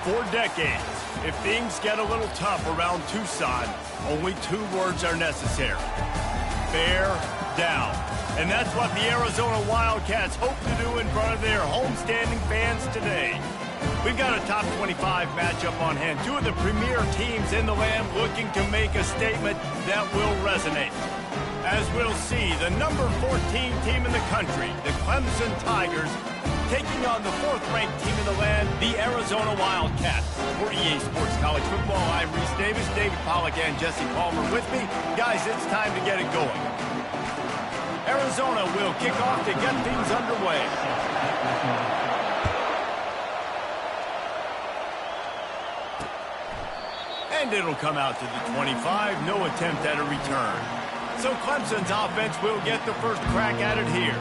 For decades, if things get a little tough around Tucson, only 2 words are necessary. Bear down. And that's what the Arizona Wildcats hope to do in front of their homestanding fans today. We've got a top 25 matchup on hand. 2 of the premier teams in the land looking to make a statement that will resonate. As we'll see, the number 14 team in the country, the Clemson Tigers, taking on the 4th-ranked team in the land, the Arizona Wildcats. For EA Sports College Football, I'm Reese Davis, David Pollack, and Jesse Palmer with me. Guys, it's time to get it going. Arizona will kick off to get things underway. And it'll come out to the 25, no attempt at a return. So Clemson's offense will get the first crack at it here.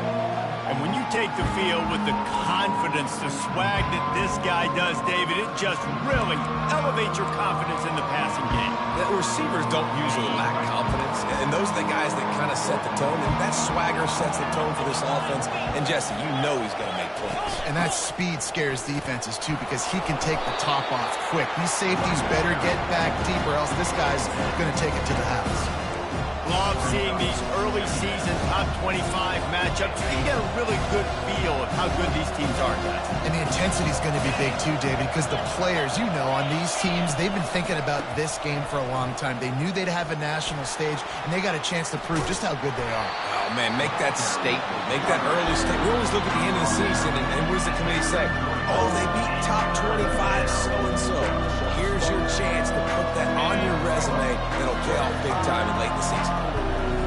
And when you take the field with the confidence, the swag that this guy does, David, it just really elevates your confidence in the passing game. The receivers don't usually lack confidence, and those are the guys that kind of set the tone, and that swagger sets the tone for this offense. And Jesse, you know he's going to make plays. And that speed scares defenses, too, because he can take the top off quick. These safeties better get back deep, or else this guy's going to take it to the house. Love seeing these early season top 25 matchups. You can get a really good feel of how good these teams are, guys. And the intensity is going to be big too, David, because the players, you know, on these teams, they've been thinking about this game for a long time. They knew they'd have a national stage, and they got a chance to prove just how good they are. Oh, man, make that statement. Make that early statement. We always look at the end of the season, and what does the committee say? Oh, they beat top 25 so-and-so. Here's your chance to put that on your resume that'll pay off big time in late in the season.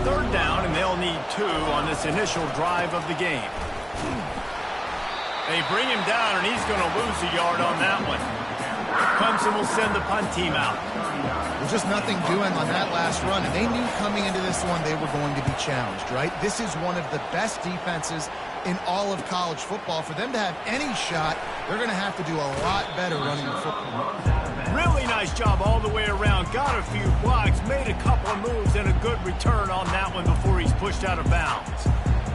3rd down, and they'll need 2 on this initial drive of the game. They bring him down, and he's going to lose a yard on that one. Clemson will send the punt team out. There's just nothing doing on that last run, and they knew coming into this one they were going to be challenged, right? This is one of the best defenses in all of college football. For them to have any shot, they're going to have to do a lot better running the football. Really nice job all the way around. Got a few blocks, made a couple of moves, and a good return on that one before he's pushed out of bounds.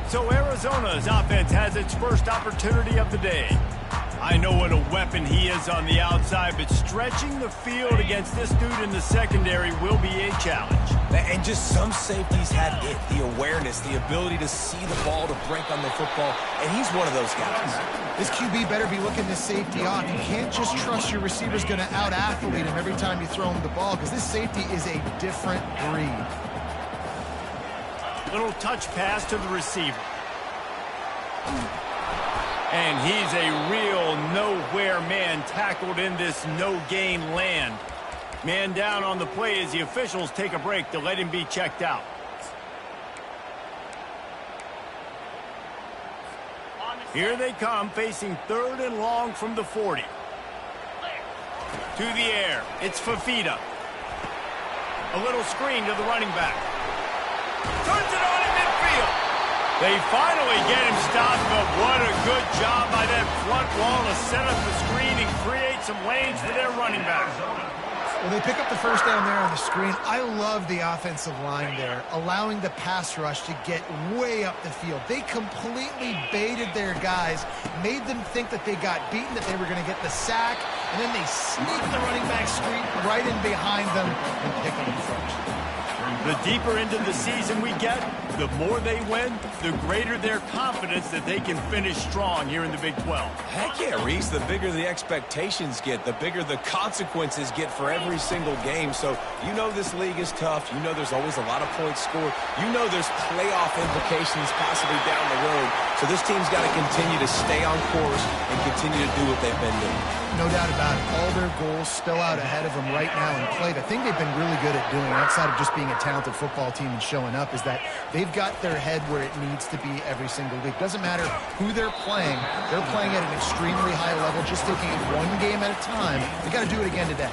So Arizona's offense has its first opportunity of the day. I know what a weapon he is on the outside, but stretching the field against this dude in the secondary will be a challenge. And just some safeties have it, the awareness, the ability to see the ball, to break on the football, and he's one of those guys. This QB better be looking this safety off. You can't just trust your receiver's going to out-athlete him every time you throw him the ball, because this safety is a different breed. Little touch pass to the receiver. And he's a real nowhere man tackled in this no-gain land. Man down on the play as the officials take a break to let him be checked out. Here they come, facing 3rd and long from the 40. To the air, it's Fafita. A little screen to the running back. Turns it on in midfield. They finally get him stopped, but what a good job by that front wall to set up the screen and create some lanes for their running back. Well, they pick up the first down there on the screen. I love the offensive line there, allowing the pass rush to get way up the field. They completely baited their guys, made them think that they got beaten, that they were going to get the sack, and then they sneak the running back screen right in behind them and pick them first. The deeper into the season we get, the more they win, the greater their confidence that they can finish strong here in the Big 12. Heck yeah, Reese. The bigger the expectations get, the bigger the consequences get for every single game. So you know this league is tough. You know there's always a lot of points scored. You know there's playoff implications possibly down the road. So this team's got to continue to stay on course and continue to do what they've been doing. No doubt about it. All their goals still out ahead of them right now in play. The thing they've been really good at doing, outside of just being a talented football team and showing up, is that they've got their head where it needs to be every single week. Doesn't matter who they're playing at an extremely high level, just taking it one game at a time. They got to do it again today.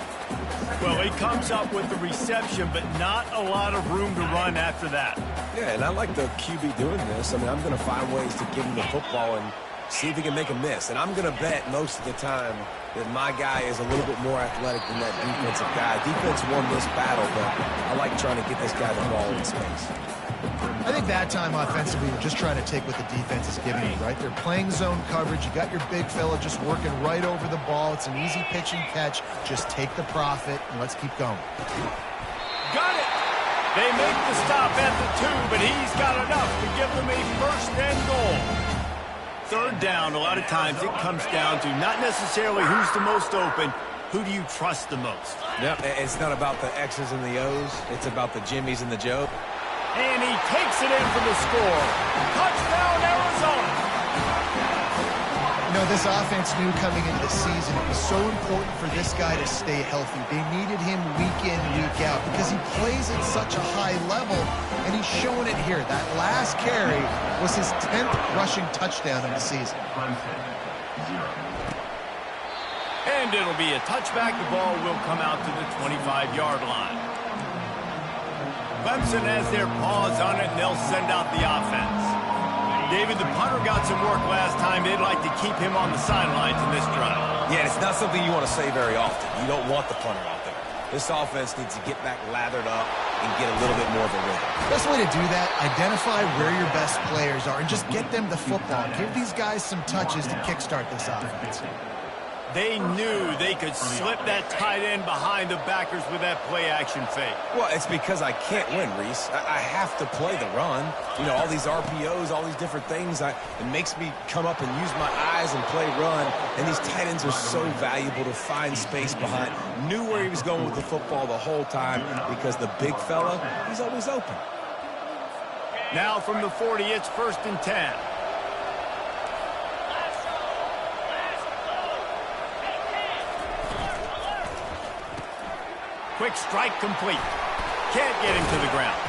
Well, he comes up with the reception, but not a lot of room to run after that. Yeah, and I like the QB doing this. I mean, I'm going to find ways to give him the football and see if he can make a miss. And I'm going to bet most of the time that my guy is a little bit more athletic than that defensive guy. Defense won this battle, but I like trying to get this guy the ball in space. I think that time offensively, you're just trying to take what the defense is giving you, right? They're playing zone coverage. You got your big fella just working right over the ball. It's an easy pitch and catch. Just take the profit, and let's keep going. Got it! They make the stop at the 2, but he's got enough to give them a first and goal. Third down, a lot of times it comes down to not necessarily who's the most open, who do you trust the most? Yep, it's not about the X's and the O's. It's about the Jimmies and the Joe. And he takes it in for the score. Touchdown, Arizona! You know, this offense knew coming into the season it was so important for this guy to stay healthy. They needed him week in, week out because he plays at such a high level, and he's showing it here. That last carry was his 10th rushing touchdown of the season. And it'll be a touchback. The ball will come out to the 25-yard line. Clemson has their paws on it, and they'll send out the offense. David, the punter got some work last time. They'd like to keep him on the sidelines in this drive. Yeah, it's not something you want to say very often. You don't want the punter out there. This offense needs to get back lathered up and get a little bit more of a rhythm. Best way to do that, identify where your best players are and just get them the football. Give these guys some touches to kickstart this offense. They knew they could slip that tight end behind the backers with that play-action fake. Well, it's because I can't win, Reese. I have to play the run. You know, all these RPOs, all these different things, it makes me come up and use my eyes and play run. And these tight ends are so valuable to find space behind. Knew where he was going with the football the whole time because the big fella, he's always open. Now from the 40, it's 1st and 10. Quick strike complete. Can't get him to the ground.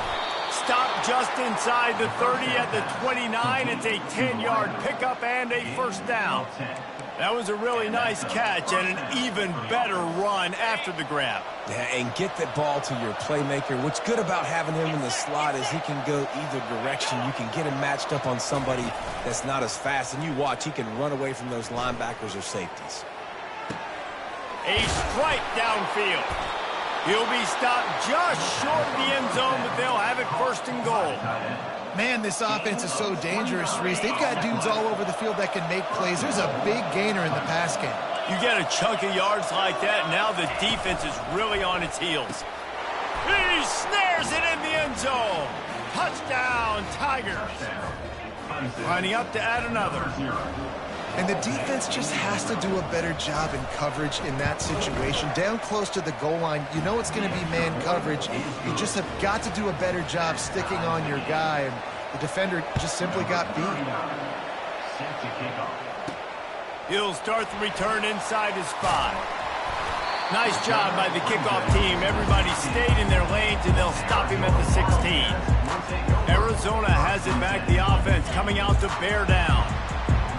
Stop just inside the 30 at the 29. It's a 10-yard pickup and a first down. That was a really nice catch and an even better run after the grab. Yeah, and get that ball to your playmaker. What's good about having him in the slot is he can go either direction. You can get him matched up on somebody that's not as fast. And you watch, he can run away from those linebackers or safeties. A strike downfield. He'll be stopped just short of the end zone, but they'll have it 1st and goal. Man, this offense is so dangerous, Reese. They've got dudes all over the field that can make plays. There's a big gainer in the pass game. You get a chunk of yards like that, now the defense is really on its heels. He snares it in the end zone. Touchdown, Tigers. Lining up to add another. And the defense just has to do a better job in coverage in that situation. Down close to the goal line, you know it's going to be man coverage. You just have got to do a better job sticking on your guy, and the defender just simply got beat. He'll start the return inside his 5. Nice job by the kickoff team. Everybody stayed in their lanes, and they'll stop him at the 16. Arizona has it back. The offense coming out to bear down.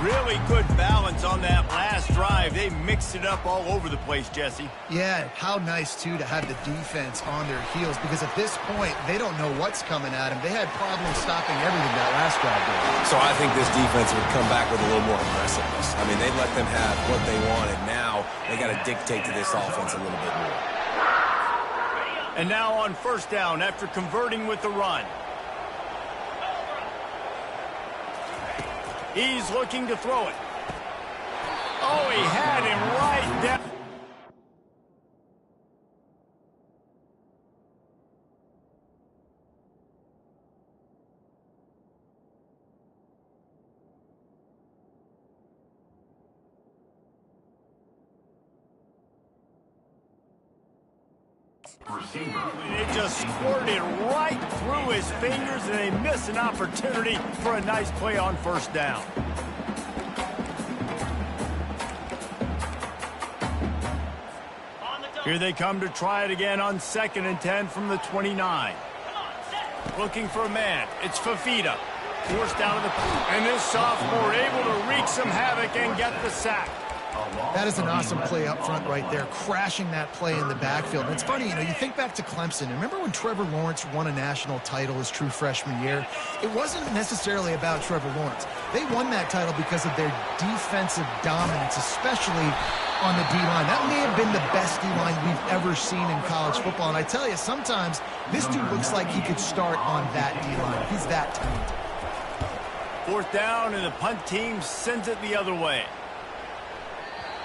Really good balance on that last drive. They mixed it up all over the place, Jesse. Yeah, how nice, too, to have the defense on their heels, because at this point, they don't know what's coming at them. They had problems stopping everything that last drive did. So I think this defense would come back with a little more aggressiveness. I mean, they let them have what they wanted. Now they got to dictate to this offense a little bit more. And now on 1st down after converting with the run. He's looking to throw it. Oh, he had him right down. It just squirted right through his fingers, and they miss an opportunity for a nice play on 1st down. Here they come to try it again on 2nd and 10 from the 29. Looking for a man. It's Fafita. Forced out of the... And this sophomore able to wreak some havoc and get the sack. That is an awesome play up front right there, crashing that play in the backfield. And it's funny, you know, you think back to Clemson. Remember when Trevor Lawrence won a national title his true freshman year? It wasn't necessarily about Trevor Lawrence. They won that title because of their defensive dominance, especially on the D-line. That may have been the best D-line we've ever seen in college football. And I tell you, sometimes this dude looks like he could start on that D-line. He's that talented. 4th down, and the punt team sends it the other way.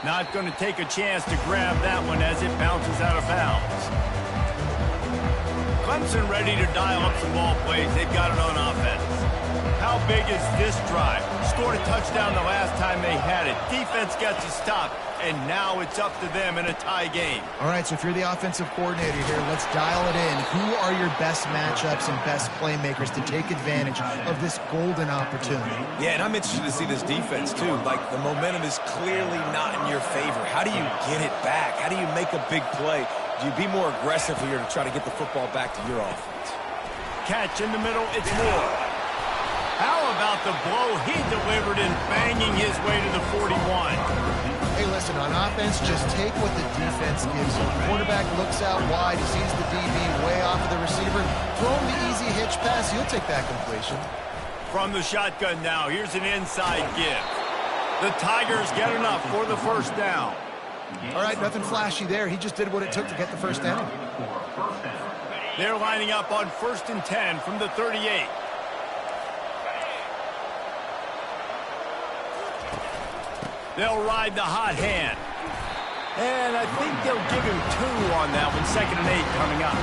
Not going to take a chance to grab that one as it bounces out of bounds. Clemson ready to dial up some ball plays. They've got it on offense. How big is this drive? Scored a touchdown the last time they had it. Defense gets a stop, and now it's up to them in a tie game. All right, so if you're the offensive coordinator here, let's dial it in. Who are your best matchups and best playmakers to take advantage of this golden opportunity? Yeah, and I'm interested to see this defense, too. Like, the momentum is clearly not in your favor. How do you get it back? How do you make a big play? Do you be more aggressive here to try to get the football back to your offense? Catch in the middle, it's Moore. How about the blow he delivered in banging his way to the 41? Hey, listen, on offense, just take what the defense gives you. The quarterback looks out wide, he sees the DB way off of the receiver. Throw him the easy hitch pass, he'll take that completion. From the shotgun now, here's an inside give. The Tigers get enough for the 1st down. All right, nothing flashy there. He just did what it took to get the 1st down. They're lining up on 1st and 10 from the 38. They'll ride the hot hand. And I think they'll give him 2 on that one. 2nd and 8 coming up.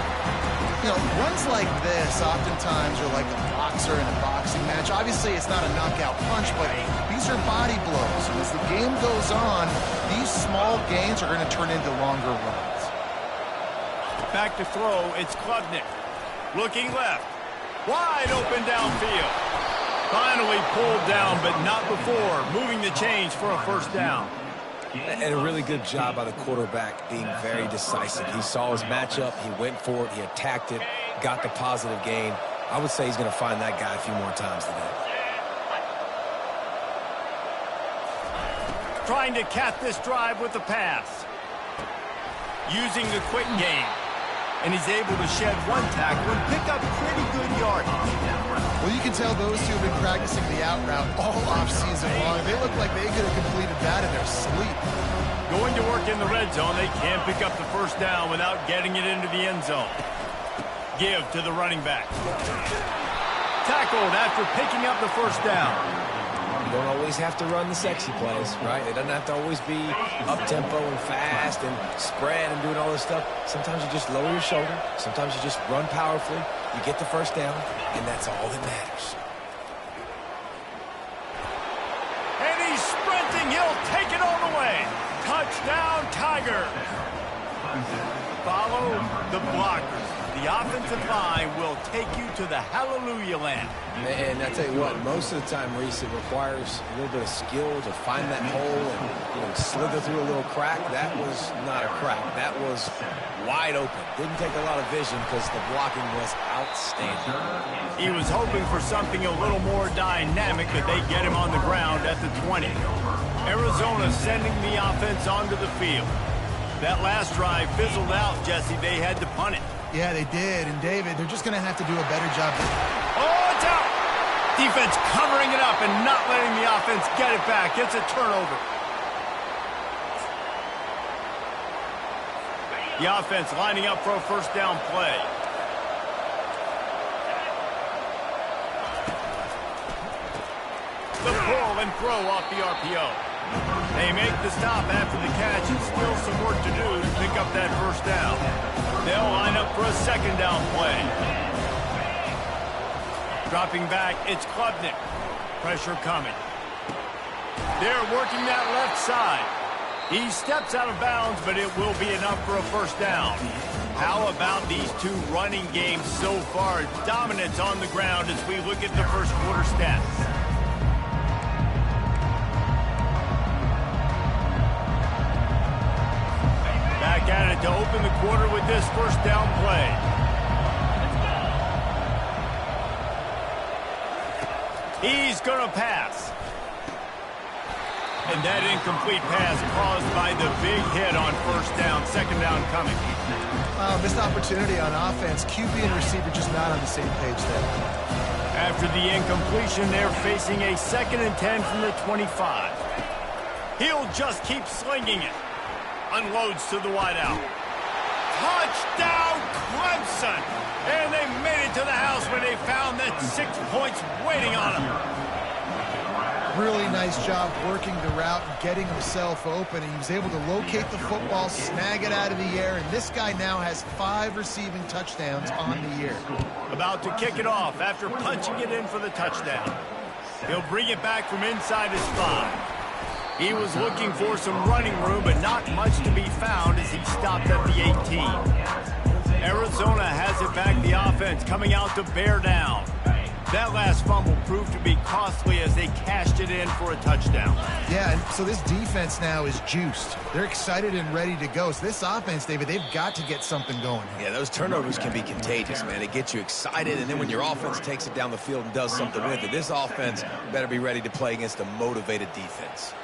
You know, runs like this oftentimes are like a boxer in a boxing match. Obviously, it's not a knockout punch, but these are body blows. And as the game goes on, these small gains are going to turn into longer runs. Back to throw, it's Klubnik. Looking left. Wide open downfield. Finally pulled down, but not before. Moving the chains for a 1st down. And a really good job by the quarterback being very decisive. He saw his matchup, he went for it, he attacked it, got the positive gain. I would say he's going to find that guy a few more times today. Trying to cap this drive with a pass. Using the quick game. And he's able to shed 1 tackle and pick up pretty good yardage. Well, you can tell those two have been practicing the out route all offseason long. They look like they could have completed that in their sleep. Going to work in the red zone, they can't pick up the 1st down without getting it into the end zone. Give to the running back. Tackled after picking up the 1st down. You don't always have to run the sexy plays, right? It doesn't have to always be up-tempo and fast and spread and doing all this stuff. Sometimes you just lower your shoulder. Sometimes you just run powerfully. You get the 1st down, and that's all that matters. And he's sprinting. He'll take it all the way. Touchdown, Tiger. Follow the blockers. The offensive line will take you to the hallelujah land. And I tell you what, most of the time, Reese, it requires a little bit of skill to find that hole and slither through a little crack. That was not a crack. That was wide open. Didn't take a lot of vision because the blocking was outstanding. He was hoping for something a little more dynamic, but they get him on the ground at the 20. Arizona sending the offense onto the field. That last drive fizzled out, Jesse. They had to punt it. Yeah, they did. And, David, they're just going to have to do a better job. Oh, it's out! Defense covering it up and not letting the offense get it back. It's a turnover. The offense lining up for a 1st down play. The pull and throw off the RPO. They make the stop after the catch and still some work to do to pick up that 1st down. They'll line up for a 2nd down play. Dropping back, it's Klubnik. Pressure coming. They're working that left side. He steps out of bounds, but it will be enough for a 1st down. How about these 2 running games so far? Dominance on the ground as we look at the 1st quarter stats. Back at it to open the quarter with this 1st down play. He's going to pass. And that incomplete pass caused by the big hit on 1st down. 2nd down coming. Missed opportunity on offense. QB and receiver just not on the same page there. After the incompletion, they're facing a 2nd and 10 from the 25. He'll just keep slinging it. unloads to the wideout. Touchdown, Clemson! And they made it to the house when they found that 6 points waiting on them. Really nice job working the route and getting himself open. He was able to locate the football, snag it out of the air, and this guy now has 5 receiving touchdowns on the year. About to kick it off after punching it in for the touchdown. He'll bring it back from inside his 5. He was looking for some running room, but not much to be found as he stopped at the 18. Arizona has it back, the offense coming out to bear down. That last fumble proved to be costly as they cashed it in for a touchdown. Yeah, and so this defense now is juiced. They're excited and ready to go. So this offense, David, they've got to get something going here. Yeah, those turnovers can be contagious, man. It gets you excited, and then when your offense takes it down the field and does something with it, this offense better be ready to play against a motivated defense.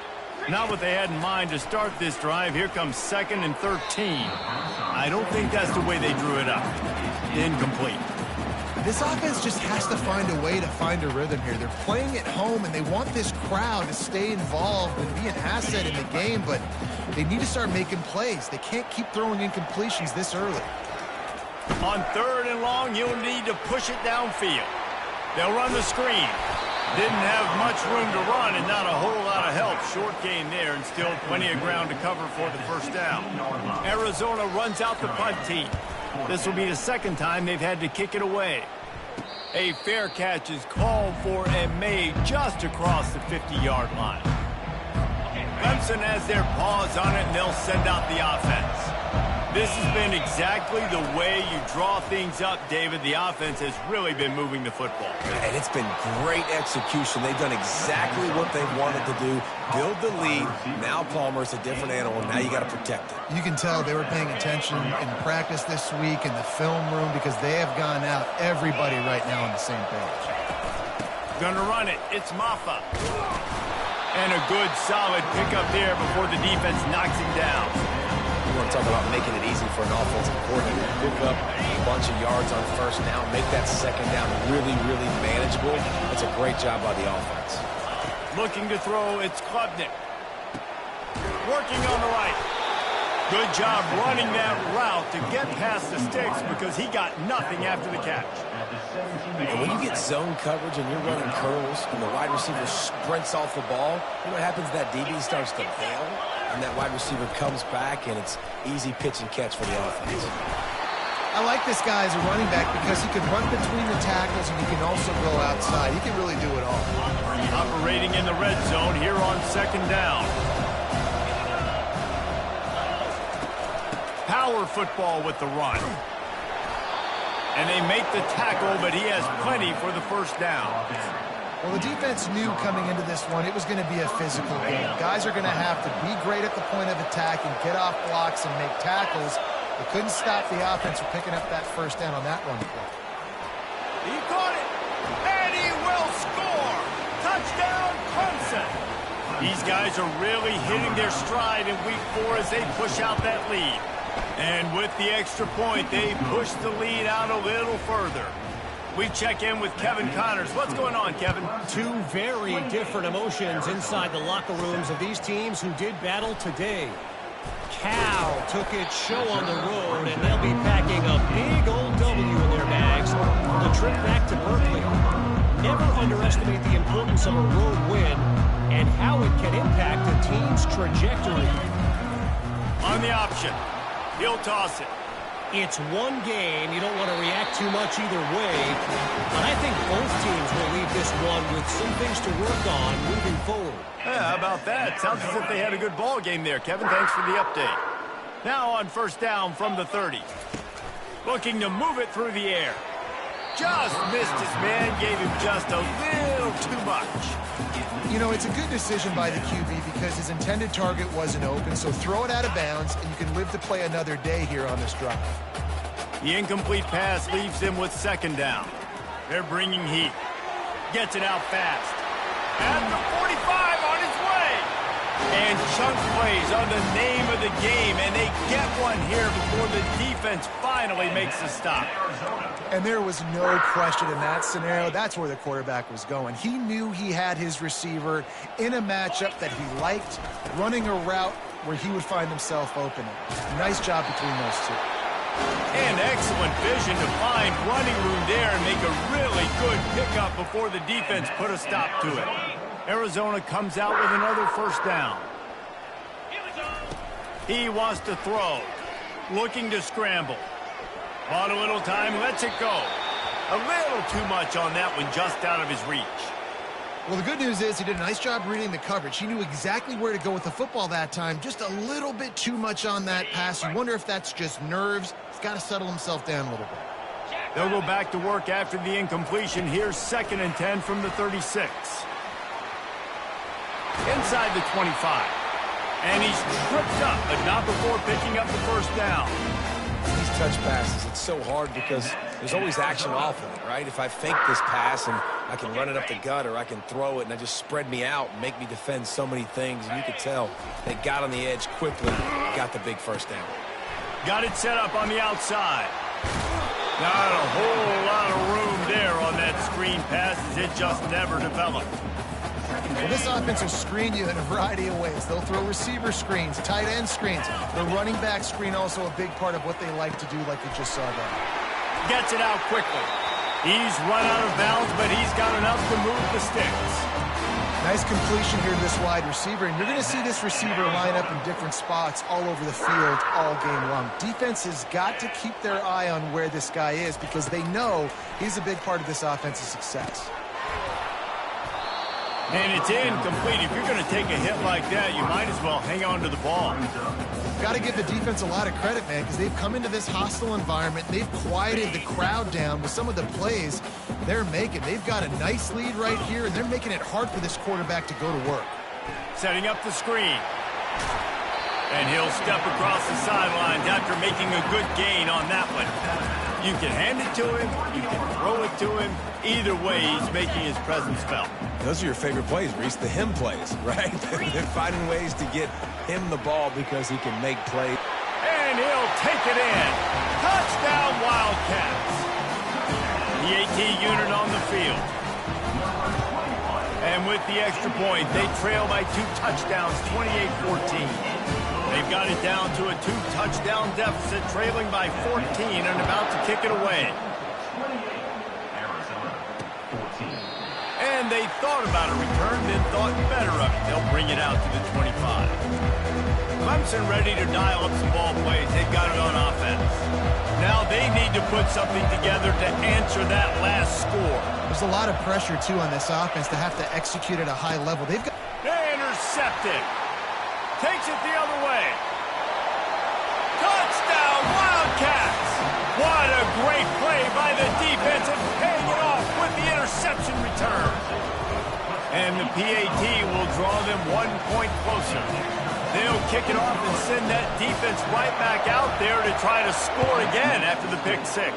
Not what they had in mind to start this drive. Here comes 2nd and 13. I don't think that's the way they drew it up. Incomplete. This offense just has to find a way to find a rhythm here. They're playing at home, and they want this crowd to stay involved and be an asset in the game, but they need to start making plays. They can't keep throwing incompletions this early. On 3rd and long, you'll need to push it downfield. They'll run the screen. Didn't have much room to run and not a whole lot of help. Short gain there and still plenty of ground to cover for the first down. Arizona runs out the punt team. This will be the 2nd time they've had to kick it away. A fair catch is called for and made just across the 50-yard line. Clemson has their paws on it, and they'll send out the offense. This has been exactly the way you draw things up, David. The offense has really been moving the football. And it's been great execution. They've done exactly what they wanted to do. Build the lead. Now Palmer's a different animal. Now you got to protect it. You can tell they were paying attention in practice this week in the film room because they have gone out, everybody right now on the same page. Gonna run it. It's Maffa. And a good, solid pickup there before the defense knocks him down. You want to talk about making it easy for an offensive coordinator. Pick up a bunch of yards on 1st down. Make that 2nd down really, really manageable. That's a great job by the offense. Looking to throw, it's Klubnik. Working on the right. Good job running that route to get past the sticks because he got nothing after the catch. And when you get zone coverage and you're running curls and the wide receiver sprints off the ball, you know what happens? That DB starts to bail, and that wide receiver comes back, and it's easy pitch and catch for the offense. I like this guy as a running back because he can run between the tackles and he can also go outside. He can really do it all. Operating in the red zone here on 2nd down. Power football with the run. And they make the tackle, but he has plenty for the 1st down. Well, the defense knew coming into this one it was going to be a physical game. Guys are going to have to be great at the point of attack and get off blocks and make tackles. They couldn't stop the offense from picking up that 1st down on that run play. He caught it, and he will score. Touchdown, Clemson. These guys are really hitting their stride in week 4 as they push out that lead. And with the extra point, they push the lead out a little further. We check in with Kevin Connors. What's going on, Kevin? 2 very different emotions inside the locker rooms of these teams who did battle today. Cal took its show on the road, and they'll be packing a big old W in their bags for the trip back to Berkeley. Never underestimate the importance of a road win and how it can impact a team's trajectory. On the option, he'll toss it. It's one game. You don't want to react too much either way, but I think both teams will leave this one with some things to work on moving forward. Yeah, how about that? Sounds as if they had a good ball game there, Kevin. Thanks for the update. Now on 1st down from the 30. Looking to move it through the air. Just missed his man, gave him just a little too much. You know, it's a good decision by the QB because his intended target wasn't open, so throw it out of bounds, and you can live to play another day here on this drive. The incomplete pass leaves him with 2nd down. They're bringing heat. Gets it out fast. At the 45 on his way. And chunk plays are the name of the game, and they get one here before the defense finally makes the stop. And there was no question in that scenario. That's where the quarterback was going. He knew he had his receiver in a matchup that he liked, running a route where he would find himself opening. Nice job between those two. And excellent vision to find running room there and make a really good pickup before the defense put a stop to it. Arizona comes out with another first down. He wants to throw. Looking to scramble. On a little time, lets it go. A little too much on that one, just out of his reach. Well, the good news is he did a nice job reading the coverage. He knew exactly where to go with the football that time. Just a little bit too much on that pass. You wonder if that's just nerves. He's got to settle himself down a little bit. They'll go back to work after the incompletion. Here's 2nd and 10 from the 36. Inside the 25. And he's tripped up, but not before picking up the first down. These touch passes, it's so hard because there's always action off of it, right? If I fake this pass and I can run it up the gut or I can throw it and I just spread me out and make me defend so many things, and you could tell they got on the edge quickly, got the big first down. Got it set up on the outside. Not a whole lot of room there on that screen pass as it just never developed. Well, this offense will screen you in a variety of ways. They'll throw receiver screens, tight end screens. The running back screen also a big part of what they like to do, like you just saw there. Gets it out quickly. He's run out of bounds, but he's got enough to move the sticks. Nice completion here to this wide receiver, and you're going to see this receiver line up in different spots all over the field all game long. Defense has got to keep their eye on where this guy is because they know he's a big part of this offense's success. And it's incomplete. If you're going to take a hit like that, you might as well hang on to the ball. Got to give the defense a lot of credit, man, because they've come into this hostile environment. They've quieted the crowd down with some of the plays they're making. They've got a nice lead right here, and they're making it hard for this quarterback to go to work. Setting up the screen. And he'll step across the sidelines after making a good gain on that one. You can hand it to him, you can throw it to him. Either way, he's making his presence felt. Those are your favorite plays, Reese, the him plays, right? They're finding ways to get him the ball because he can make plays. And he'll take it in. Touchdown, Wildcats. The AT unit on the field. And with the extra point, they trail by 2 touchdowns, 28-14. They've got it down to a 2-touchdown deficit, trailing by 14 and about to kick it away. And they thought about a return, then thought better of it. They'll bring it out to the 25. Clemson ready to dial up some ball plays. They've got it on offense. Now they need to put something together to answer that last score. There's a lot of pressure, too, on this offense to have to execute at a high level. They've got... Intercepted. Takes it the other way. Touchdown, Wildcats! What a great play by the defense and paying it off with the interception return. And the PAT will draw them 1 point closer. They'll kick it off and send that defense right back out there to try to score again after the pick 6.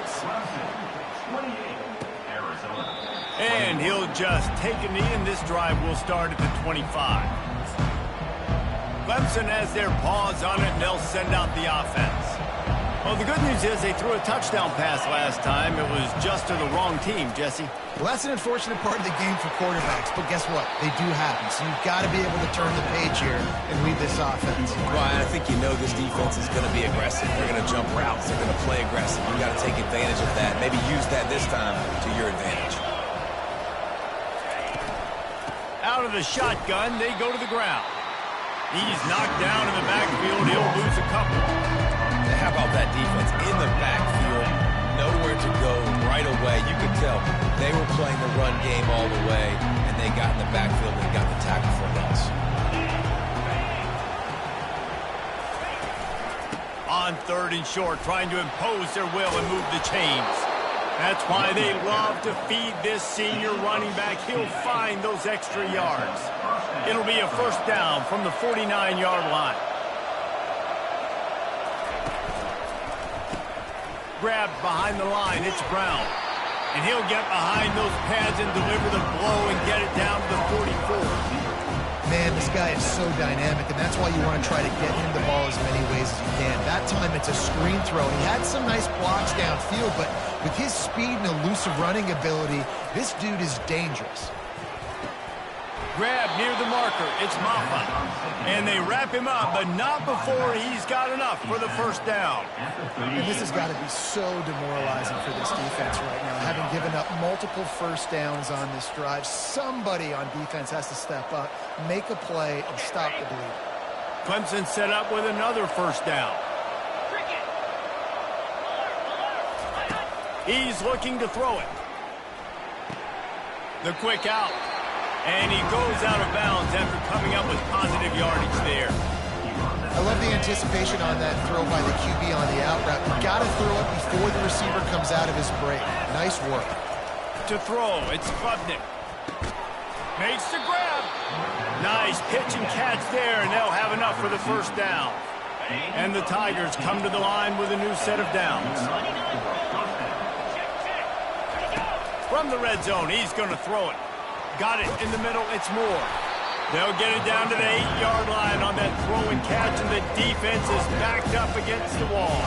And he'll just take a knee, and this drive will start at the 25. Clemson has their paws on it, and they'll send out the offense. Well, the good news is they threw a touchdown pass last time. It was just to the wrong team, Jesse. Well, that's an unfortunate part of the game for quarterbacks, but guess what? They do happen, so you've got to be able to turn the page here and read this offense. Ryan, I think you know this defense is going to be aggressive. They're going to jump routes. They're going to play aggressive. You've got to take advantage of that. Maybe use that this time to your advantage. Out of the shotgun, they go to the ground. He's knocked down in the backfield. He'll lose a couple. How about that defense in the backfield? Nowhere to go right away. You could tell they were playing the run game all the way, and they got in the backfield and got the tackle for a loss. On 3rd and short, trying to impose their will and move the chains. That's why they love to feed this senior running back. He'll find those extra yards. It'll be a first down from the 49-yard line. Grabbed behind the line, it's Brown. And he'll get behind those pads and deliver the blow and get it down to the 44. Man, this guy is so dynamic, and that's why you want to try to get him the ball as many ways as you can. That time it's a screen throw. He had some nice blocks downfield, but with his speed and elusive running ability, this dude is dangerous. Grab near the marker. It's Maffa. And they wrap him up, but not before he's got enough for the first down. And this has got to be so demoralizing for this defense right now, having given up multiple first downs on this drive. Somebody on defense has to step up, make a play, and stop the bleed. Clemson set up with another first down. He's looking to throw it. The quick out. And he goes out of bounds after coming up with positive yardage there. I love the anticipation on that throw by the QB on the out route. You got to throw it before the receiver comes out of his break. Nice work. To throw, it's Klubnik. Makes the grab. Nice pitch and catch there, and they'll have enough for the first down. And the Tigers come to the line with a new set of downs. From the red zone, he's going to throw it. Got it in the middle, it's Moore. They'll get it down to the 8-yard line on that throw and catch, and the defense is backed up against the wall.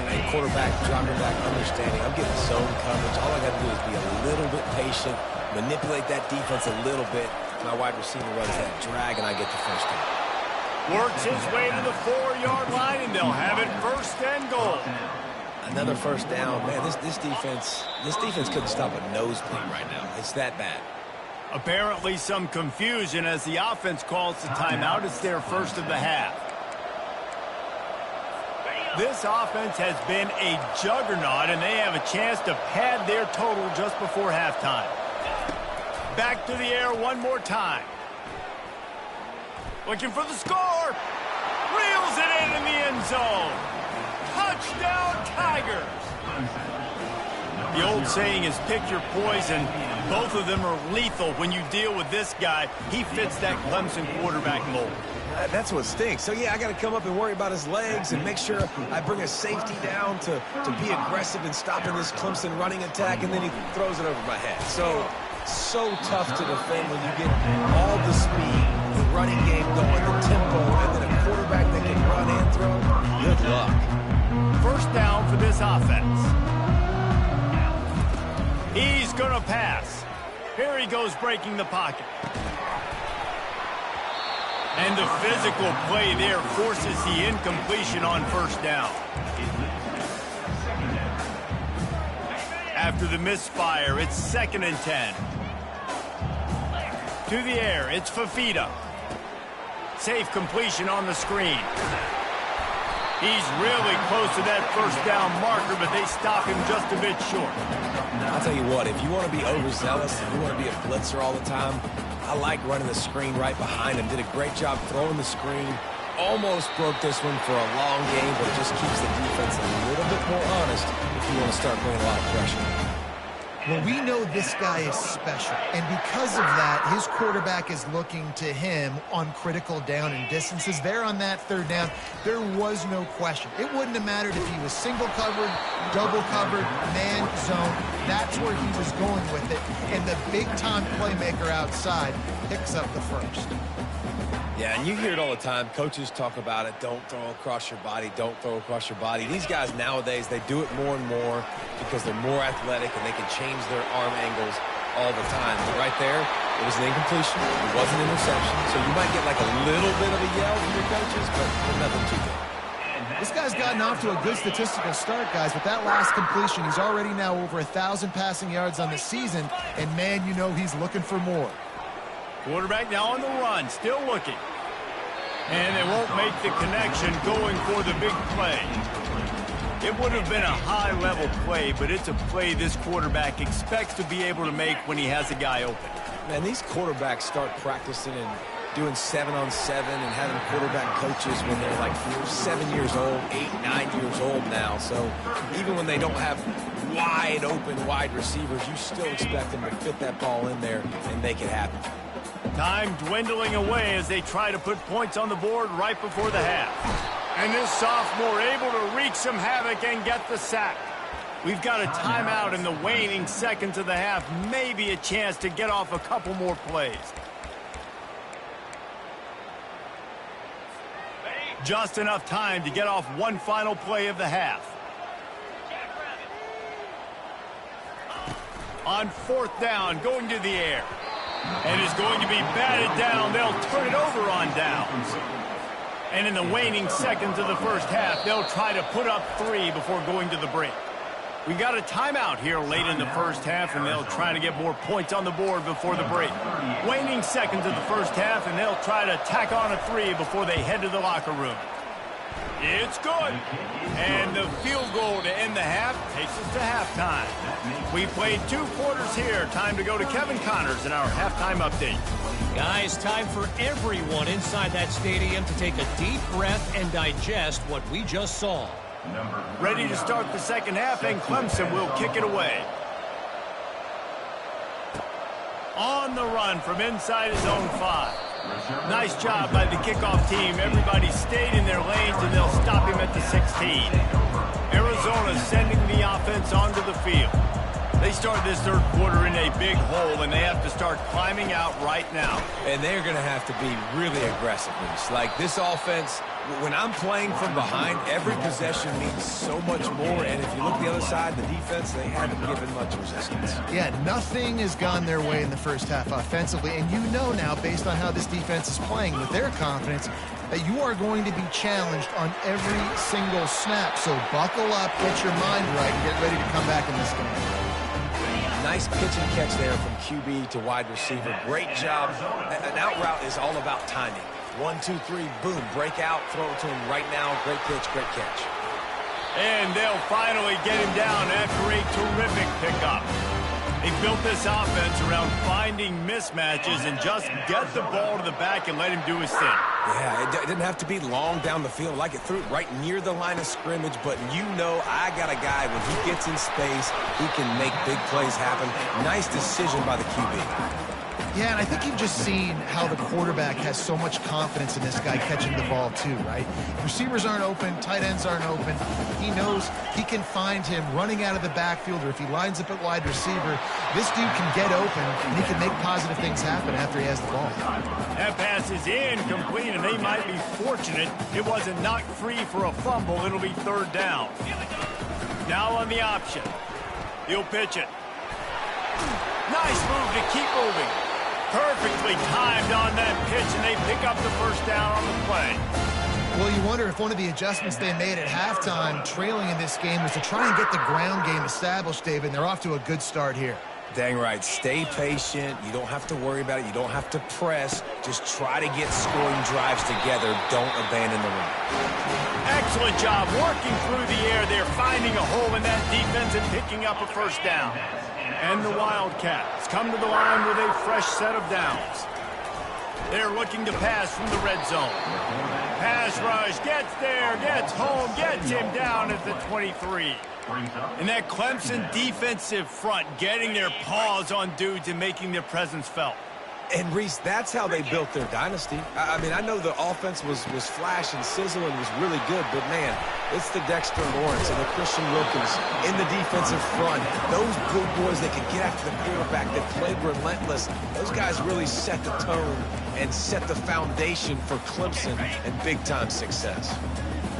And quarterback, dropping back, understanding. I'm getting zone coverage. All I got to do is be a little bit patient, manipulate that defense a little bit. My wide receiver runs that drag, and I get the first down. Works his way to the 4-yard line, and they'll have it first and goal. Another first down. Man, this defense couldn't stop a nosebleed right now. It's that bad. Apparently some confusion as the offense calls the timeout. It's their first of the half. This offense has been a juggernaut, and they have a chance to pad their total just before halftime. Back to the air one more time. Looking for the score. Reels it in the end zone. Touchdown, Tigers! The old saying is pick your poison. Both of them are lethal when you deal with this guy. He fits that Clemson quarterback mold. That's what stinks. So, yeah, I got to come up and worry about his legs and make sure I bring a safety down to be aggressive in stopping this Clemson running attack, and then he throws it over my head. So tough to defend when you get all the speed, the running game going, the tempo, and then a quarterback that can run and throw. Good luck. First down for this offense. He's going to pass. Here he goes breaking the pocket. And the physical play there forces the incompletion on first down. After the misfire, it's 2nd and 10. To the air, it's Fafita. Safe completion on the screen. He's really close to that first down marker, but they stop him just a bit short. I'll tell you what, if you want to be overzealous, if you want to be a blitzer all the time, I like running the screen right behind him. Did a great job throwing the screen. Almost broke this one for a long game, but it just keeps the defense a little bit more honest if you want to start bringing a lot of pressure. Well, we know this guy is special, and because of that, his quarterback is looking to him on critical down and distances. There on that third down, there was no question. It wouldn't have mattered if he was single covered, double covered, man, zone. That's where he was going with it, and the big-time playmaker outside picks up the first. Yeah, and you hear it all the time. Coaches talk about it. Don't throw across your body. Don't throw across your body. These guys nowadays, they do it more and more because they're more athletic and they can change their arm angles all the time. But right there, it was an incompletion. It was an interception. So you might get like a little bit of a yell from your coaches, but nothing too big. This guy's gotten off to a good statistical start, guys. With that last completion, he's already now over 1,000 passing yards on the season. And, man, you know he's looking for more. Quarterback now on the run, still looking. And they won't make the connection going for the big play. It would have been a high-level play, but it's a play this quarterback expects to be able to make when he has a guy open. Man, these quarterbacks start practicing and doing 7-on-7 and having quarterback coaches when they're like 7 years old, 8, 9 years old now. So even when they don't have wide open wide receivers, you still expect them to fit that ball in there and make it happen. Time dwindling away as they try to put points on the board right before the half. And this sophomore able to wreak some havoc and get the sack. We've got a timeout in the waning seconds of the half. Maybe a chance to get off a couple more plays. Just enough time to get off one final play of the half. On 4th down, going to the air. And it's going to be batted down. They'll turn it over on downs. And in the waning seconds of the first half, they'll try to put up 3 before going to the break. We got a timeout here late in the first half, and they'll try to get more points on the board before the break. Waning seconds of the first half, and they'll try to tack on a 3 before they head to the locker room. It's good. And the field goal to end the half takes us to halftime. We played 2 quarters here. Time to go to Kevin Connors in our halftime update. Guys, time for everyone inside that stadium to take a deep breath and digest what we just saw. Ready to start the second half, and Clemson will kick it away. On the run from inside his own 5. Nice job by the kickoff team. Everybody stayed in their lanes, and they'll stop him at the 16. Arizona sending the offense onto the field. They start this third quarter in a big hole, and they have to start climbing out right now. And they're going to have to be really aggressive. Like this offense, when I'm playing from behind, every possession means so much more. And if you look the other side, the defense, they haven't given much resistance. Yeah, nothing has gone their way in the first half offensively. And you know now, based on how this defense is playing with their confidence, that you are going to be challenged on every single snap. So buckle up, get your mind right, and get ready to come back in this game. Nice pitch and catch there from QB to wide receiver. Great job. An out route is all about timing. 1, 2, 3, boom, break out, throw it to him right now. Great pitch, great catch. And they'll finally get him down after a terrific pickup. They built this offense around finding mismatches and just get the ball to the back and let him do his thing. Yeah, it didn't have to be long down the field. Like it threw it right near the line of scrimmage, but you know I got a guy, when he gets in space, he can make big plays happen. Nice decision by the QB. Yeah, and I think you've just seen how the quarterback has so much confidence in this guy catching the ball too, right? Receivers aren't open, tight ends aren't open. He knows he can find him running out of the backfield, or if he lines up at wide receiver, this dude can get open, and he can make positive things happen after he has the ball. That pass is incomplete, and they might be fortunate it wasn't knocked free for a fumble. It'll be third down. Now on the option. He'll pitch it. Nice move to keep moving. Perfectly timed on that pitch, and they pick up the first down on the play. Well, you wonder if one of the adjustments they made at halftime, trailing in this game, was to try and get the ground game established, David, and they're off to a good start here. Dang right. Stay patient. You don't have to worry about it. You don't have to press. Just try to get scoring drives together. Don't abandon the run. Excellent job working through the air. They're finding a hole in that defense and picking up a first down. And the Wildcats come to the line with a fresh set of downs. They're looking to pass from the red zone. Pass rush, gets there, gets home, gets him down at the 23. And that Clemson defensive front getting their paws on dudes and making their presence felt. And, Reese, that's how they built their dynasty. I mean, I know the offense was flash and sizzle and was really good, but, man, it's the Dexter Lawrence and the Christian Wilkins in the defensive front. Those big boys that can get after the quarterback, that played relentless, those guys really set the tone and set the foundation for Clemson and big-time success.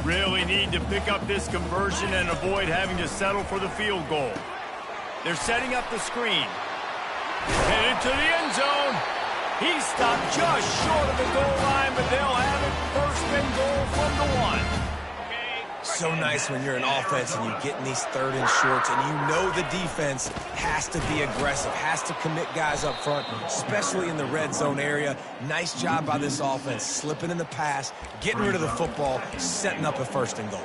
Really need to pick up this conversion and avoid having to settle for the field goal. They're setting up the screen. Headed to the end zone. He stopped just short of the goal line, but they'll have it first and goal from the 1. So nice when you're an offense and you get in these third and shorts, and you know the defense has to be aggressive, has to commit guys up front, especially in the red zone area. Nice job by this offense, slipping in the pass, getting rid of the football, setting up a first and goal.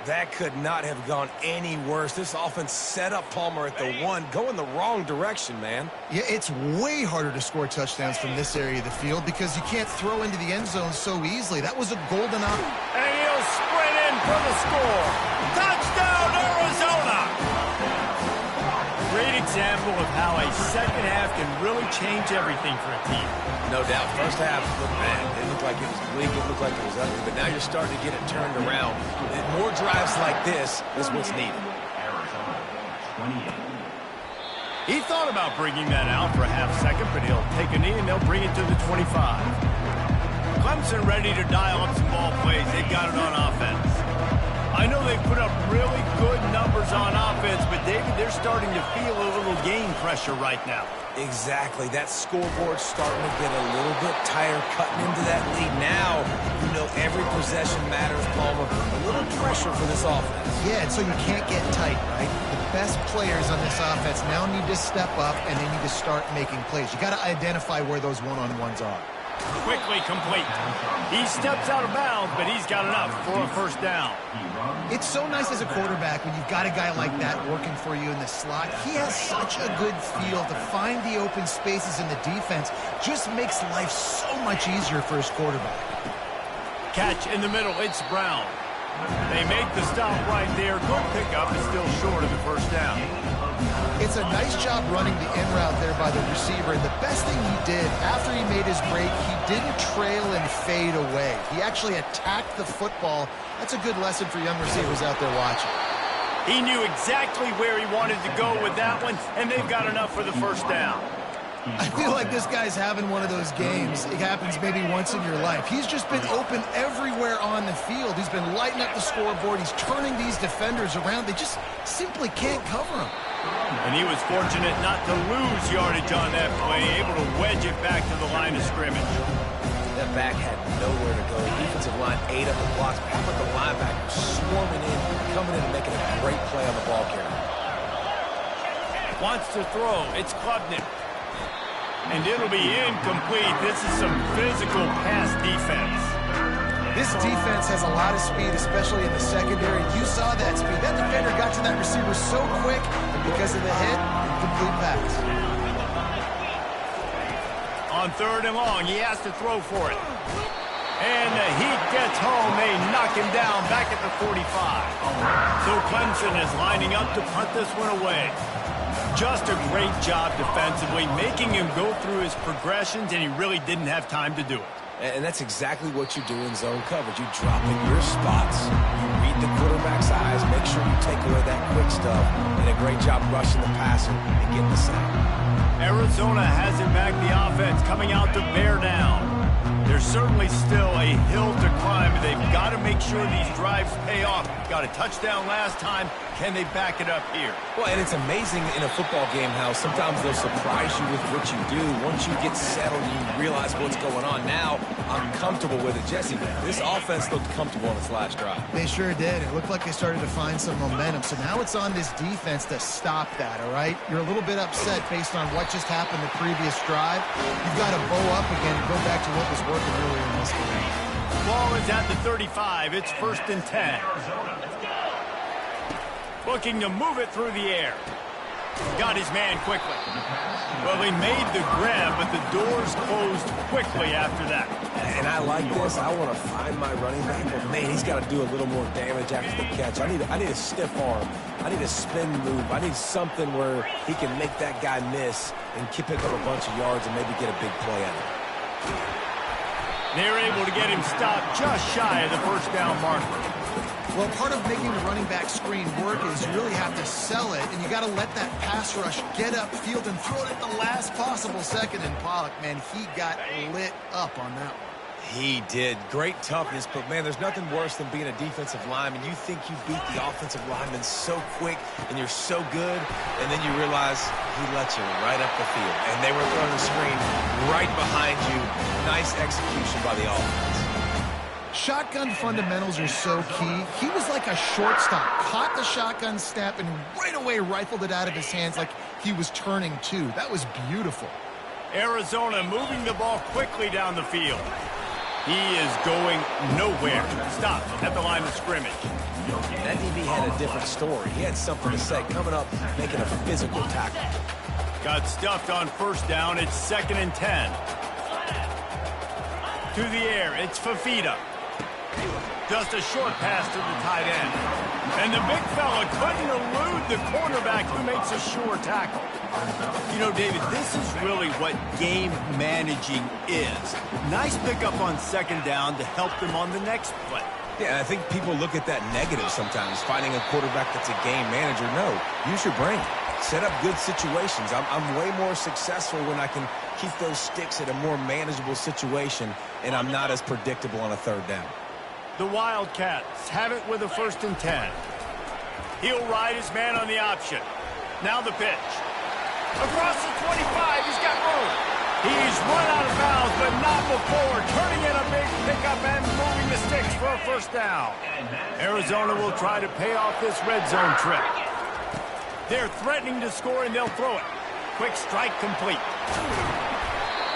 That could not have gone any worse. This offense set up Palmer at the 1, going the wrong direction, man. Yeah, it's way harder to score touchdowns from this area of the field because you can't throw into the end zone so easily. That was a golden opportunity. And he'll sprint in for the score. Touchdown, Arizona! Great example of how a second half can really change everything for a team. No doubt. First half looked bad. It looked like it was bleak. It looked like it was ugly. But now you're starting to get it turned around. And more drives like this is what's needed. He thought about bringing that out for a half second, but he'll take a knee and they'll bring it to the 25. Clemson ready to dial up some ball plays. They've got it on offense. I know they've put up really good numbers on offense, but David, they're starting to feel a little game pressure right now. Exactly. That scoreboard's starting to get a little bit tired cutting into that lead. Now, you know every possession matters, Palmer. A little pressure for this offense. Yeah, and so you can't get tight, right? The best players on this offense now need to step up, and they need to start making plays. You got to identify where those one-on-ones are. Quickly complete. He steps out of bounds, but he's got enough for a first down. It's so nice as a quarterback when you've got a guy like that working for you in the slot. He has such a good feel to find the open spaces in the defense. Just makes life so much easier for his quarterback. Catch in the middle. It's Brown. They make the stop right there. Good pickup is still short of the first down. It's a nice job running the in route there by the receiver. And the best thing he did after he made his break, he didn't trail and fade away. He actually attacked the football. That's a good lesson for young receivers out there watching. He knew exactly where he wanted to go with that one, and they've got enough for the first down. I feel like this guy's having one of those games. It happens maybe once in your life. He's just been open everywhere on the field. He's been lighting up the scoreboard. He's turning these defenders around. They just simply can't cover him. And he was fortunate not to lose yardage on that play, able to wedge it back to the line of scrimmage. That back had nowhere to go. Defensive line ate up the blocks. How about the linebacker swarming in, coming in and making a great play on the ball carrier. Wants to throw. It's Klubnik. And it'll be incomplete. This is some physical pass defense. This defense has a lot of speed, especially in the secondary. You saw that speed. That defender got to that receiver so quick, and because of the hit, incomplete pass. On third and long, he has to throw for it. And the heat gets home. They knock him down back at the 45. So Clemson is lining up to punt this one away. Just a great job defensively, making him go through his progressions, and he really didn't have time to do it. And that's exactly what you do in zone coverage. You drop in your spots, you read the quarterback's eyes, make sure you take away that quick stuff, and a great job rushing the passer and getting the sack. Arizona hasn't backed the offense, coming out to bear down. There's certainly still a hill to climb. They've got to make sure these drives pay off. Got a touchdown last time. Can they back it up here? Well, and it's amazing in a football game how sometimes they'll surprise you with what you do. Once you get settled, you realize what's going on. Now, I'm comfortable with it. Jesse, this offense looked comfortable on its last drive. They sure did. It looked like they started to find some momentum. So now it's on this defense to stop that, all right? You're a little bit upset based on what just happened the previous drive. You've got to bow up again and go back to what was working earlier in this game. Ball is at the 35. It's 1st and 10. Looking to move it through the air. Got his man quickly. Well, he made the grab, but the doors closed quickly after that. And I like this. I want to find my running back, but man, he's got to do a little more damage after the catch. I need a stiff arm. I need a spin move. I need something where he can make that guy miss and pick up a bunch of yards and maybe get a big play out of it. They're able to get him stopped just shy of the first down marker. Well, part of making the running back screen work is you really have to sell it, and you got to let that pass rush get upfield and throw it at the last possible second. And Pollock, man, he got lit up on that one. He did. Great toughness, but, man, there's nothing worse than being a defensive lineman. You think you beat the offensive lineman so quick, and you're so good, and then you realize he let you right up the field. And they were throwing the screen right behind you. Nice execution by the offense. Shotgun fundamentals are so key. He was like a shortstop, caught the shotgun snap, and right away rifled it out of his hands like he was turning too. That was beautiful. Arizona moving the ball quickly down the field. He is going nowhere. Stopped at the line of scrimmage. That DB had a different story. He had something to say, coming up, making a physical tackle. Got stuffed on first down. It's 2nd and 10. To the air, it's Fafita. Just a short pass to the tight end. And the big fella couldn't elude the cornerback who makes a sure tackle. You know, David, this is really what game managing is. Nice pickup on 2nd down to help them on the next play. Yeah, I think people look at that negative sometimes, finding a quarterback that's a game manager. No, use your brain. Set up good situations. I'm way more successful when I can keep those sticks at a more manageable situation, and I'm not as predictable on a 3rd down. The Wildcats have it with a 1st and 10. He'll ride his man on the option. Now the pitch. Across the 25, he's got room. He's run out of bounds, but not before turning in a big pickup and moving the sticks for a first down. Arizona will try to pay off this red zone trip. They're threatening to score, and they'll throw it. Quick strike complete.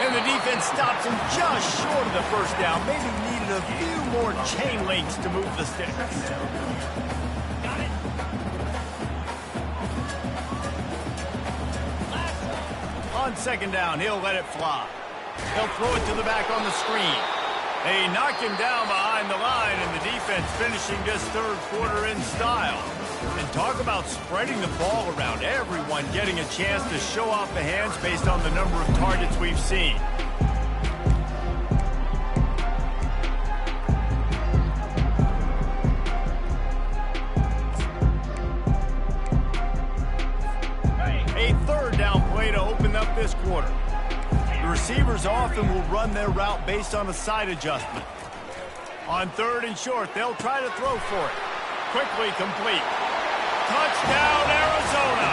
And the defense stops him just short of the first down. Maybe needed a few more chain links to move the sticks. On second down, he'll let it fly. They'll throw it to the back on the screen. They knock him down behind the line, and the defense finishing this third quarter in style. And talk about spreading the ball around. Everyone getting a chance to show off the hands based on the number of targets we've seen. A third down play to open up this quarter. The receivers often will run their route based on a side adjustment. On third and short, they'll try to throw for it. Quickly complete. Touchdown, Arizona.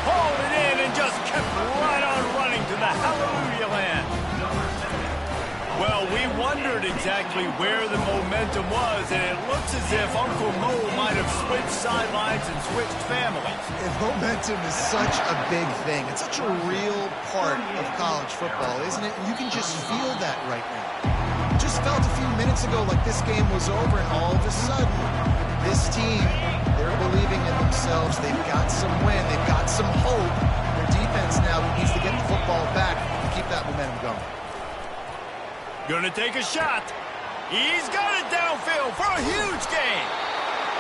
Hauled it in and just kept right on running to the hallelujah land. Well, we wondered exactly where the momentum was, and it looks as if Uncle Mo might have switched sidelines and switched families. And momentum is such a big thing. It's such a real part of college football, isn't it? And you can just feel that right now. Just felt a few minutes ago like this game was over, and all of a sudden, this team, they're believing in themselves. They've got some win. They've got some hope. Their defense now needs to get the football back to keep that momentum going. Gonna take a shot. He's got it downfield for a huge gain.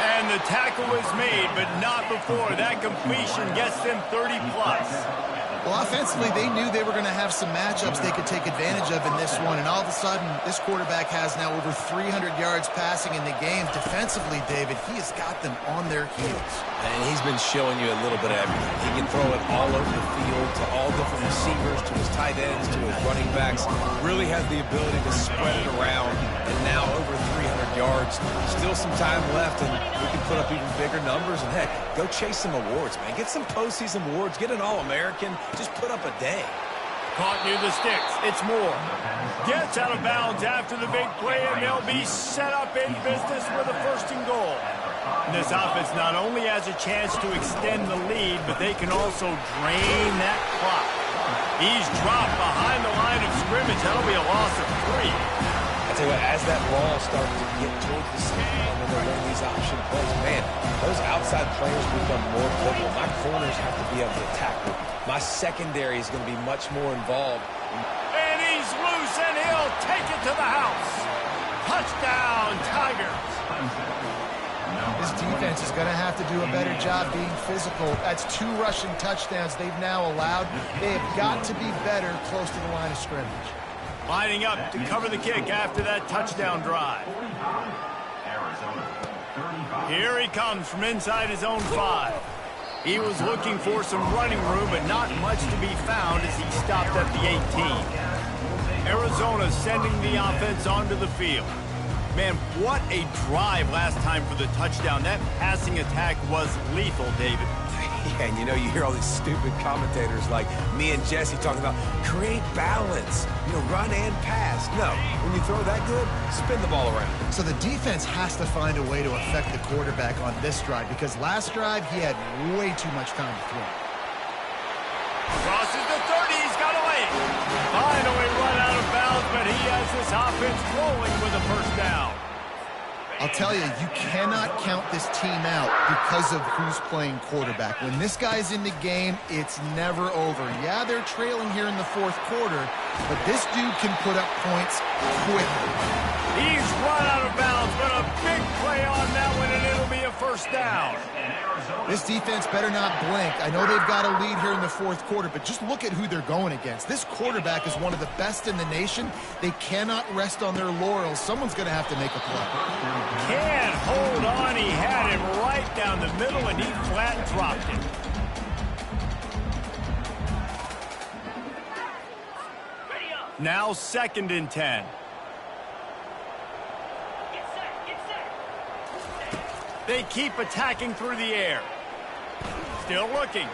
And the tackle was made, but not before that completion gets them 30-plus. Well, offensively, they knew they were going to have some matchups they could take advantage of in this one. And all of a sudden, this quarterback has now over 300 yards passing in the game. Defensively, David, he has got them on their heels. And he's been showing you a little bit of everything. He can throw it all over the field to all different receivers, to his tight ends, to his running backs. Really has the ability to spread it around. And now over 300 yards. Still some time left, and we can put up even bigger numbers. And, heck, go chase some awards, man. Get some postseason awards. Get an All-American. Just put up a day. Caught near the sticks. It's Moore. Gets out of bounds after the big play, and they'll be set up in business with a first and goal. And this offense not only has a chance to extend the lead, but they can also drain that clock. He's dropped behind the line of scrimmage. That'll be a loss of 3. I tell you what, as that ball starts to get towards the center and then they're running these option plays, man, those outside players become more pivotal. My corners have to be able to tackle. My secondary is going to be much more involved. And he's loose, and he'll take it to the house. Touchdown, Tigers. This defense is going to have to do a better job being physical. That's 2 rushing touchdowns they've now allowed. They have got to be better close to the line of scrimmage. Lining up to cover the kick after that touchdown drive. Here he comes from inside his own 5. He was looking for some running room, but not much to be found as he stopped at the 18. Arizona sending the offense onto the field. Man, what a drive last time for the touchdown. That passing attack was lethal, David. Yeah, and you know, you hear all these stupid commentators like me and Jesse talking about create balance, you know, run and pass. No, when you throw that good, spin the ball around. So the defense has to find a way to affect the quarterback on this drive, because last drive he had way too much time to throw. Crosses the 30, he's got away. Finally run out of bounds, but he has this offense rolling with a first down. I'll tell you, you cannot count this team out because of who's playing quarterback. When this guy's in the game, it's never over. Yeah, they're trailing here in the fourth quarter, but this dude can put up points quickly. He's run out of bounds, but a big play on that one, and it'll be a first down. This defense better not blink. I know they've got a lead here in the fourth quarter, but just look at who they're going against. This quarterback is one of the best in the nation. They cannot rest on their laurels. Someone's going to have to make a play. Can't hold on. He had him right down the middle, and he flat dropped it. Now 2nd and 10. They keep attacking through the air. Still looking.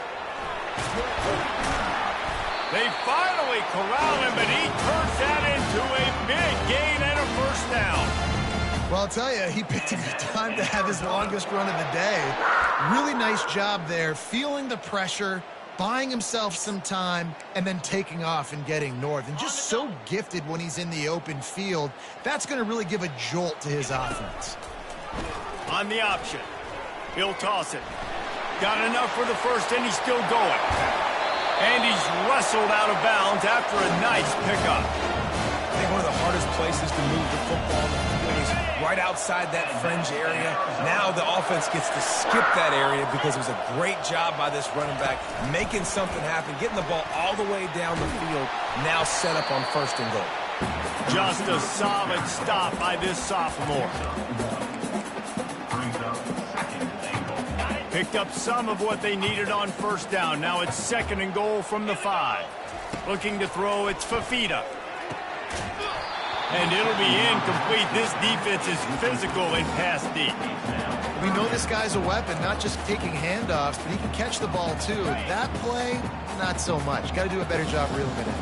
They finally corral him, but he turns that into a big gain and a first down. Well, I'll tell you, he picked a good time to have his longest run of the day. Really nice job there, feeling the pressure, buying himself some time, and then taking off and getting north. And just so gifted when he's in the open field. That's going to really give a jolt to his offense. On the option, he'll toss it. Got enough for the first, and he's still going. And he's wrestled out of bounds after a nice pickup. I think one of the hardest places to move the football on the field is right outside that fringe area. Now the offense gets to skip that area because it was a great job by this running back making something happen, getting the ball all the way down the field, now set up on first and goal. Just a solid stop by this sophomore. Picked up some of what they needed on first down. Now it's second and goal from the 5. Looking to throw, it's Fafita. And it'll be incomplete. This defense is physical and pass deep. We know this guy's a weapon, not just taking handoffs, but he can catch the ball too. That play, not so much. Got to do a better job reeling it in.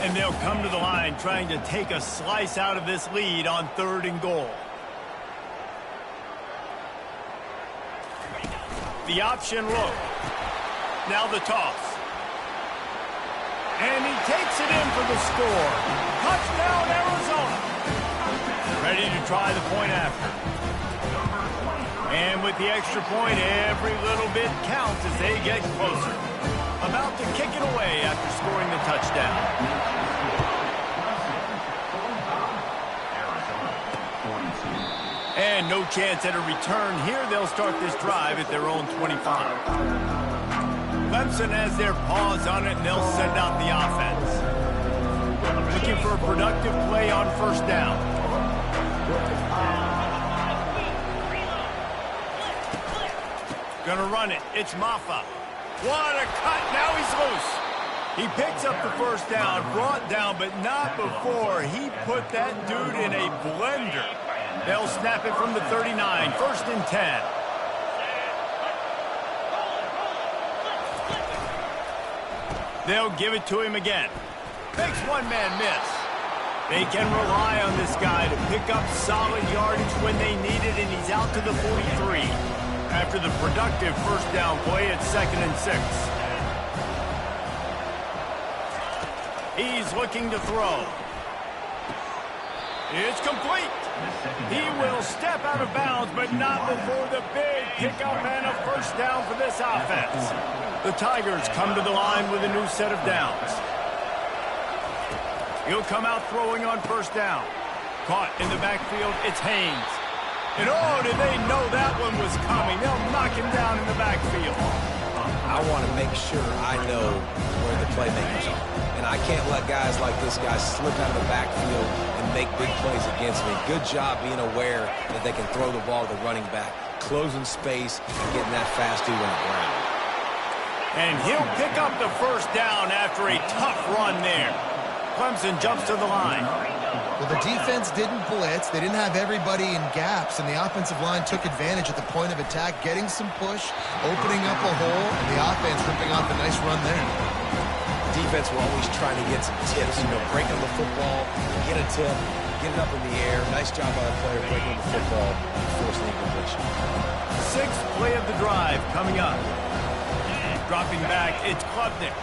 And they'll come to the line trying to take a slice out of this lead on third and goal. The option look. Now the toss. And he takes it in for the score. Touchdown, Arizona. Ready to try the point after. And with the extra point, every little bit counts as they get closer. About to kick it away after scoring the touchdown. And no chance at a return here. They'll start this drive at their own 25. Clemson has their paws on it, and they'll send out the offense. Looking for a productive play on first down. Gonna run it. It's Maffa. What a cut. Now he's loose. He picks up the first down, brought down, but not before he put that dude in a blender. They'll snap it from the 39, first and 10. They'll give it to him again. Makes one man miss. They can rely on this guy to pick up solid yardage when they need it, and he's out to the 43. After the productive first down play at second and 6. He's looking to throw. It's complete. He will step out of bounds, but not before the big pickup and a first down for this offense. The Tigers come to the line with a new set of downs. He'll come out throwing on first down. Caught in the backfield, it's Haynes. And oh, did they know that one was coming. They'll knock him down in the backfield. I want to make sure I know where the playmakers are. And I can't let guys like this guy slip out of the backfield and make big plays against me. Good job being aware that they can throw the ball to the running back, closing space, and getting that fast dude on the ground. And he'll pick up the first down after a tough run there. Clemson jumps to the line. Well, the defense didn't blitz. They didn't have everybody in gaps, and the offensive line took advantage at the point of attack, getting some push, opening up a hole, and the offense ripping off a nice run there. Defense were always trying to get some tips, breaking the football, get a tip, get it up in the air. Nice job by the player breaking the football and forcing the incompletion. Sixth play of the drive coming up. Dropping back, it's Klubnik.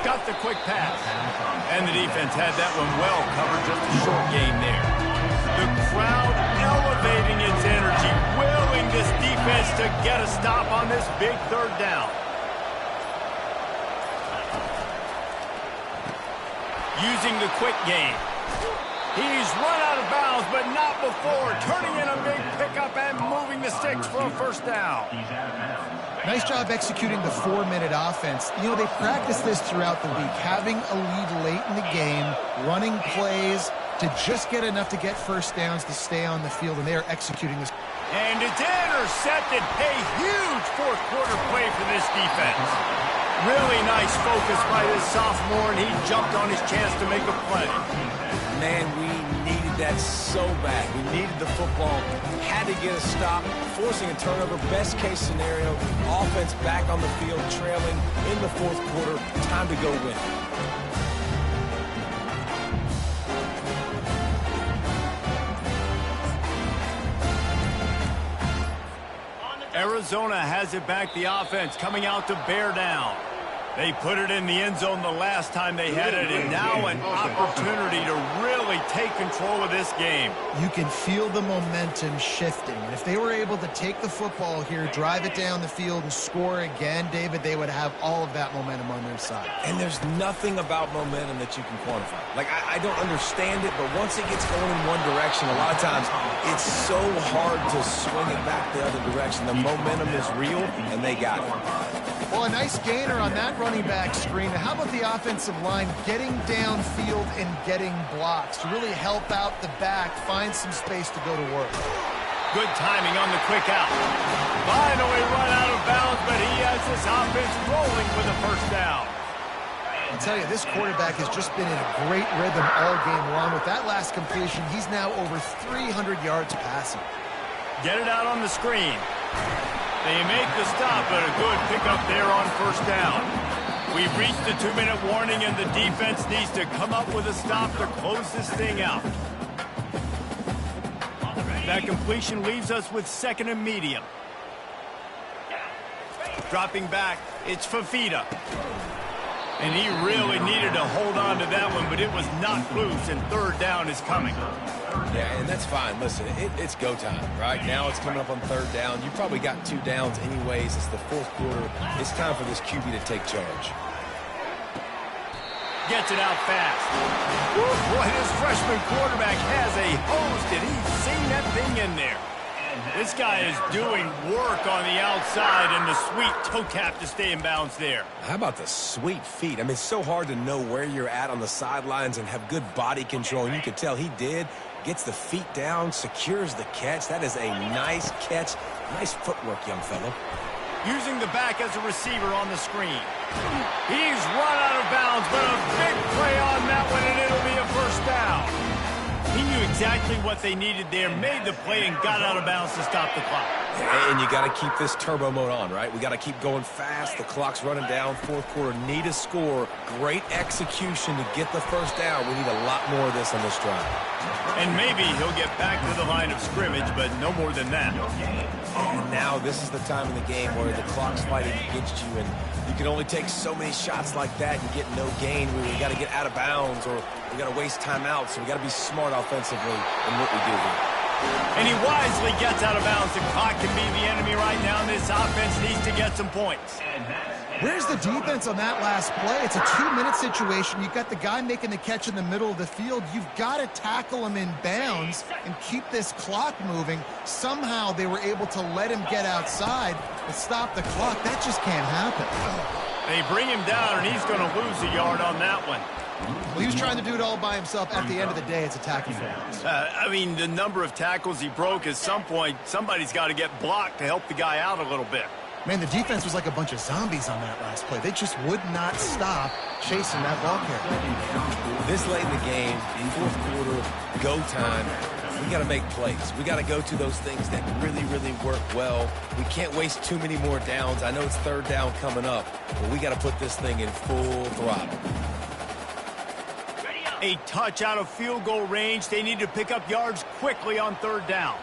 Got the quick pass. And the defense had that one well covered, just a short gain there. The crowd elevating its energy, willing this defense to get a stop on this big third down. Using the quick game. He's run out of bounds, but not before. Turning in a big pickup and moving the sticks for a first down. Nice job executing the 4-minute offense. You know, they practice this throughout the week, having a lead late in the game, running plays to just get enough to get first downs to stay on the field, and they are executing this. And it's intercepted. A huge fourth quarter play for this defense. Really nice focus by this sophomore, and he jumped on his chance to make a play. Man, we needed that so bad. We needed the football, had to get a stop, forcing a turnover. Best case scenario, offense back on the field, trailing in the fourth quarter. Time to go win. Arizona has it back, the offense coming out to bear down. They put it in the end zone the last time they had it, and now an opportunity to really take control of this game. You can feel the momentum shifting. And if they were able to take the football here, drive it down the field, and score again, David, they would have all of that momentum on their side. And there's nothing about momentum that you can quantify. Like, I don't understand it, but once it gets going in one direction, a lot of times it's so hard to swing it back the other direction. The momentum is real, and they got it. Well, a nice gainer on that running back screen. How about the offensive line getting downfield and getting blocks to really help out the back, find some space to go to work? Good timing on the quick out. Finally run out of bounds, but he has this offense rolling with a first down. I'll tell you, this quarterback has just been in a great rhythm all game long. With that last completion, he's now over 300 yards passing. Get it out on the screen. They make the stop, but a good pickup there on first down. We've reached the 2-minute warning, and the defense needs to come up with a stop to close this thing out. That completion leaves us with second and medium. Dropping back, it's Fafita. And he really needed to hold on to that one, but it was not loose, and third down is coming. Yeah, and that's fine. Listen, it's go time, right? Now it's coming up on third down. You probably got 2 downs anyways. It's the fourth quarter. It's time for this QB to take charge. Gets it out fast. Woo, boy, this freshman quarterback has a hose. Did he see that thing in there? This guy is doing work on the outside, and the sweet toe tap to stay in bounds there. How about the sweet feet? I mean, it's so hard to know where you're at on the sidelines and have good body control. And you could tell he did. Gets the feet down, secures the catch. That is a nice catch. Nice footwork, young fellow. Using the back as a receiver on the screen. He's run out of bounds, but a big play on that one, and it'll be a first down. He knew exactly what they needed there, made the play, and got out of bounds to stop the clock. And you got to keep this turbo mode on, right? We got to keep going fast. The clock's running down. Fourth quarter, need a score. Great execution to get the first down. We need a lot more of this on this drive. And maybe he'll get back to the line of scrimmage, but no more than that. And now this is the time in the game where the clock's fighting against you, and you can only take so many shots like that and get no gain. We got to get out of bounds, or we got to waste timeouts. So we got to be smart offensively in what we do here. And he wisely gets out of bounds. The clock can be the enemy right now, and this offense needs to get some points. Where's the defense on that last play? It's a 2-minute situation. You've got the guy making the catch in the middle of the field. You've got to tackle him in bounds and keep this clock moving. Somehow they were able to let him get outside and stop the clock. That just can't happen. They bring him down, and he's going to lose a yard on that one. Well, he was trying to do it all by himself. At the end of the day, it's a tackle for him. I mean, the number of tackles he broke, at some point, somebody's got to get blocked to help the guy out a little bit. Man, the defense was like a bunch of zombies on that last play. They just would not stop chasing that ball carrier. This late in the game, fourth quarter, go time, we got to make plays. We got to go to those things that really, really work well. We can't waste too many more downs. I know it's third down coming up, but we got to put this thing in full throttle. A touch out of field goal range. They need to pick up yards quickly on third down.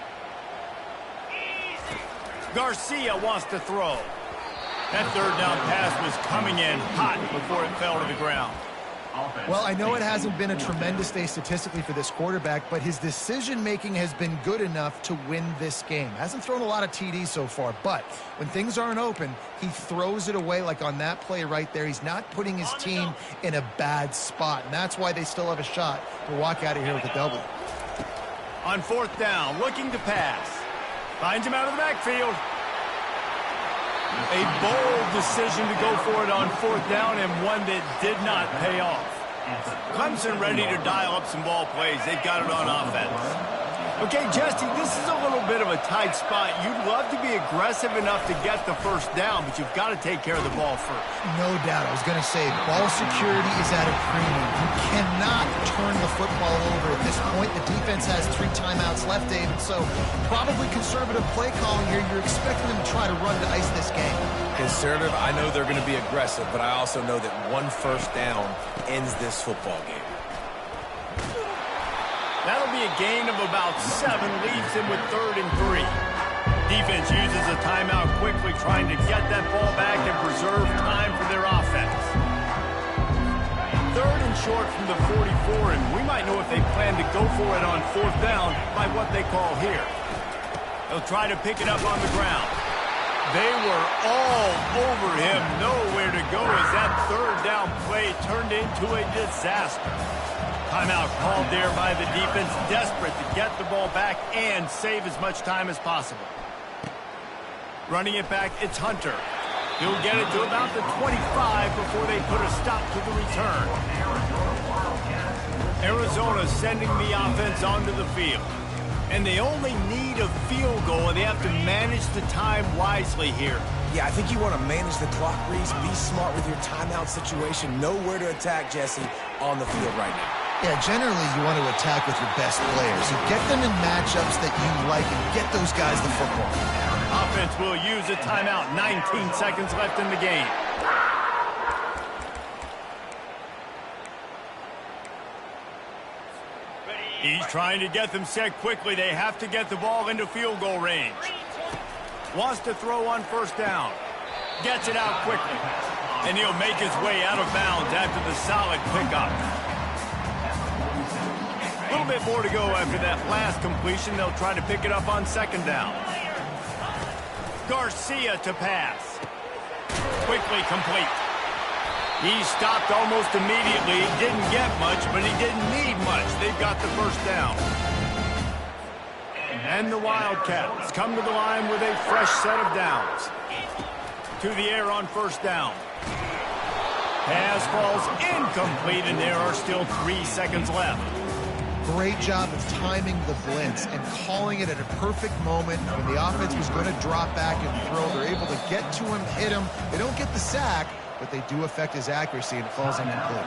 Garcia wants to throw. That third down pass was coming in hot before it fell to the ground. Well, I know it hasn't been a tremendous day statistically for this quarterback, but his decision-making has been good enough to win this game. Hasn't thrown a lot of TDs so far, but when things aren't open, he throws it away like on that play right there. He's not putting his team in a bad spot, and that's why they still have a shot to walk out of here with a W. On fourth down, looking to pass. Finds him out of the backfield. A bold decision to go for it on fourth down, and one that did not pay off. Clemson ready to dial up some ball plays. They've got it on offense. Okay, Jesse, this is a little bit of a tight spot. You'd love to be aggressive enough to get the first down, but you've got to take care of the ball first. No doubt. I was going to say, ball security is at a premium. You cannot turn the football over at this point. The defense has 3 timeouts left, David, so probably conservative play calling here. You're expecting them to try to run to ice this game. Conservative, I know they're going to be aggressive, but I also know that 1 first down ends this football game. That'll be a gain of about 7, leaves him with 3rd and 3. Defense uses a timeout quickly, trying to get that ball back and preserve time for their offense. 3rd and short from the 44, and we might know if they plan to go for it on 4th down by what they call here. They'll try to pick it up on the ground. They were all over him, nowhere to go as that 3rd down play turned into a disaster. Timeout called there by the defense, desperate to get the ball back and save as much time as possible. Running it back, it's Hunter. He'll get it to about the 25 before they put a stop to the return. Arizona sending the offense onto the field. And they only need a field goal, and they have to manage the time wisely here. Yeah, I think you want to manage the clock, Reese. Be smart with your timeout situation. Know where to attack, Jesse, on the field right now. Yeah, generally you want to attack with your best players. You get them in matchups that you like and get those guys the football. Offense will use a timeout. 19 seconds left in the game. He's trying to get them set quickly. They have to get the ball into field goal range. Wants to throw on 1st down. Gets it out quickly. And he'll make his way out of bounds after the solid pickup. A little bit more to go after that last completion. They'll try to pick it up on 2nd down. Garcia to pass. Quickly complete. He stopped almost immediately. He didn't get much, but he didn't need much. They've got the 1st down. And the Wildcats come to the line with a fresh set of downs. To the air on 1st down. Pass falls incomplete, and there are still 3 seconds left. Great job of timing the blitz and calling it at a perfect moment when the offense was going to drop back and throw. They're able to get to him, hit him. They don't get the sack, but they do affect his accuracy, and it falls incomplete.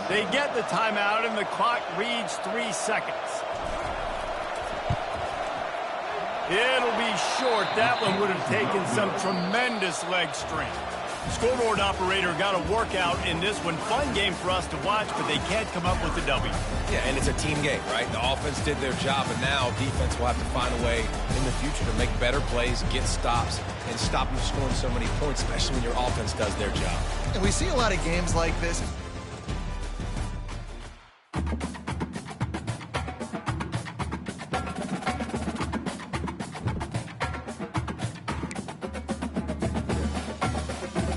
They get the timeout, and the clock reads 3 seconds. It'll be short. That one would have taken some tremendous leg strength. Scoreboard operator got a workout in this one. Fun game for us to watch, but they can't come up with the W. Yeah, and it's a team game, right? The offense did their job, and now defense will have to find a way in the future to make better plays, get stops, and stop them scoring so many points, especially when your offense does their job. And we see a lot of games like this.